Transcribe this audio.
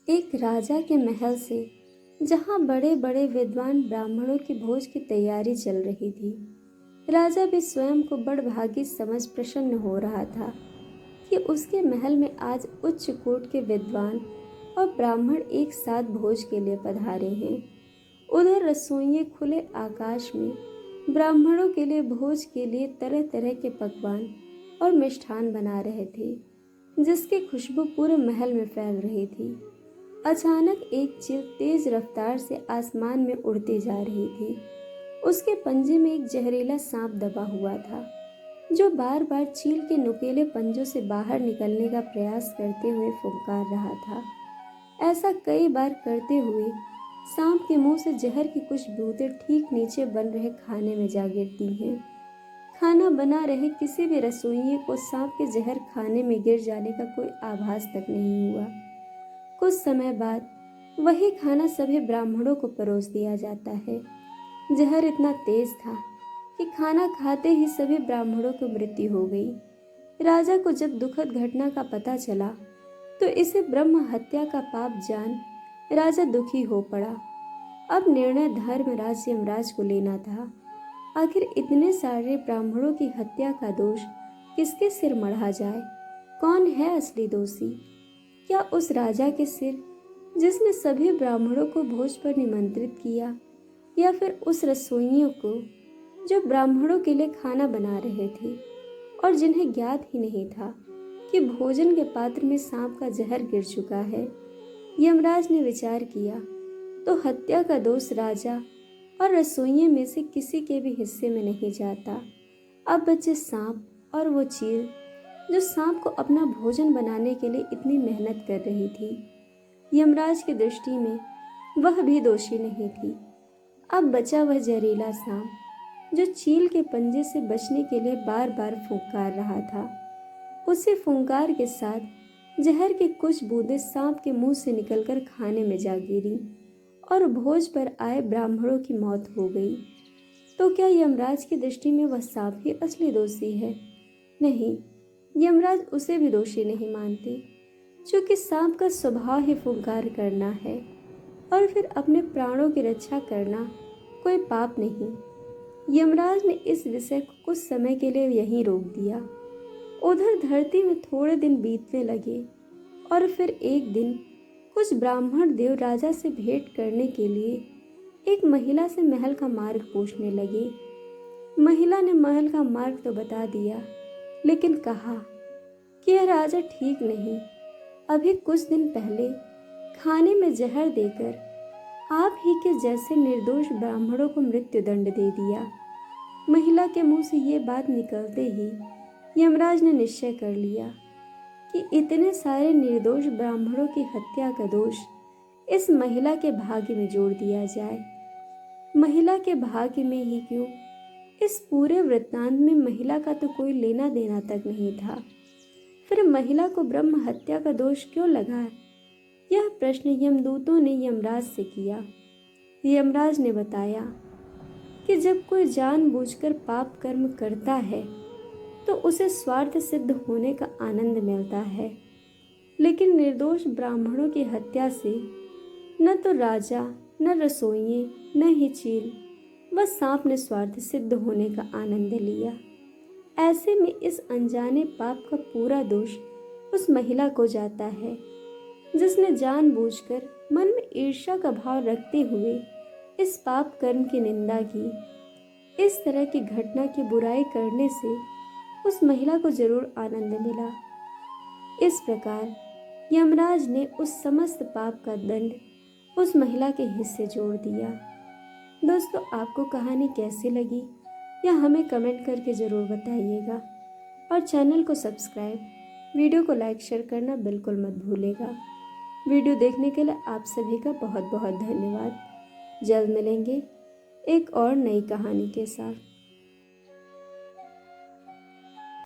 एक राजा के महल से, जहाँ बड़े बड़े विद्वान ब्राह्मणों की भोज की तैयारी चल रही थी, राजा भी स्वयं को बड़भागी समझ प्रसन्न हो रहा था कि उसके महल में आज उच्च कोटि के विद्वान और ब्राह्मण एक साथ भोज के लिए पधारे हैं। उधर रसोइये खुले आकाश में ब्राह्मणों के लिए भोज के लिए तरह तरह के पकवान और मिष्ठान बना रहे थे, जिसकी खुशबू पूरे महल में फैल रही थी। अचानक एक चील तेज रफ्तार से आसमान में उड़ती जा रही थी। उसके पंजे में एक जहरीला सांप दबा हुआ था, जो बार बार चील के नुकीले पंजों से बाहर निकलने का प्रयास करते हुए फुंकार रहा था। ऐसा कई बार करते हुए सांप के मुंह से जहर की कुछ बूंदें ठीक नीचे बन रहे खाने में जा गिरती हैं। खाना बना रहे किसी भी रसोइये को सांप के जहर खाने में गिर जाने का कोई आभास तक नहीं हुआ। कुछ समय बाद वही खाना सभी ब्राह्मणों को परोस दिया जाता है। जहर इतना तेज था कि खाना खाते ही सभी ब्राह्मणों की मृत्यु हो गई। राजा को जब दुखद घटना का पता चला तो इसे ब्रह्म हत्या का पाप जान राजा दुखी हो पड़ा। अब निर्णय धर्मराज यमराज को लेना था। आखिर इतने सारे ब्राह्मणों की हत्या का दोष किसके सिर मढ़ा जाए? कौन है असली दोषी? क्या उस राजा के सिर जिसने सभी ब्राह्मणों को भोज पर निमंत्रित किया, या फिर उस रसोइयों को जो ब्राह्मणों के लिए खाना बना रहे थे और जिन्हें ज्ञात ही नहीं था कि भोजन के पात्र में सांप का जहर गिर चुका है? यमराज ने विचार किया तो हत्या का दोष राजा और रसोइये में से किसी के भी हिस्से में नहीं जाता। अब बचे सांप और वो चील जो सांप को अपना भोजन बनाने के लिए इतनी मेहनत कर रही थी। यमराज की दृष्टि में वह भी दोषी नहीं थी। अब बचा वह जहरीला सांप जो चील के पंजे से बचने के लिए बार बार फुंकार रहा था। उसी फुंकार के साथ जहर की कुछ बूंदें सांप के मुंह से निकलकर खाने में जा गिरी और भोज पर आए ब्राह्मणों की मौत हो गई। तो क्या यमराज की दृष्टि में वह सांप ही असली दोषी है? नहीं, यमराज उसे भी दोषी नहीं मानते, क्योंकि सांप का स्वभाव ही फुंकार करना है और फिर अपने प्राणों की रक्षा करना कोई पाप नहीं। यमराज ने इस विषय को कुछ समय के लिए यहीं रोक दिया। उधर धरती में थोड़े दिन बीतने लगे और फिर एक दिन कुछ ब्राह्मण देव राजा से भेंट करने के लिए एक महिला से महल का मार्ग पूछने लगे। महिला ने महल का मार्ग तो बता दिया, लेकिन कहा कि यह राजा ठीक नहीं। अभी कुछ दिन पहले खाने में जहर देकर आप ही के जैसे निर्दोष ब्राह्मणों को मृत्यु दंड दे दिया। महिला के मुंह से ये बात निकलते ही यमराज ने निश्चय कर लिया कि इतने सारे निर्दोष ब्राह्मणों की हत्या का दोष इस महिला के भाग्य में जोड़ दिया जाए। महिला के भाग्य में ही क्यों, इस पूरे वृत्तांत में महिला का तो कोई लेना देना तक नहीं था। फिर महिला को ब्रह्म हत्या का दोष क्यों लगा? यह प्रश्न यमदूतों ने यमराज से किया। यमराज ने बताया कि जब कोई जानबूझकर पाप कर्म करता है तो उसे स्वार्थ सिद्ध होने का आनंद मिलता है, लेकिन निर्दोष ब्राह्मणों की हत्या से न तो राजा, न रसोइये, न ही चील, बस सांप ने स्वार्थ सिद्ध होने का आनंद लिया। ऐसे में इस अनजाने पाप का पूरा दोष उस महिला को जाता है, जिसने जानबूझकर मन में ईर्ष्या का भाव रखते हुए इस पाप कर्म की निंदा की। इस तरह की घटना की बुराई करने से उस महिला को जरूर आनंद मिला। इस प्रकार यमराज ने उस समस्त पाप का दंड उस महिला के हिस्से जोड़ दिया। दोस्तों, आपको कहानी कैसी लगी या हमें कमेंट करके ज़रूर बताइएगा, और चैनल को सब्सक्राइब, वीडियो को लाइक शेयर करना बिल्कुल मत भूलिएगा। वीडियो देखने के लिए आप सभी का बहुत बहुत धन्यवाद। जल्द मिलेंगे एक और नई कहानी के साथ।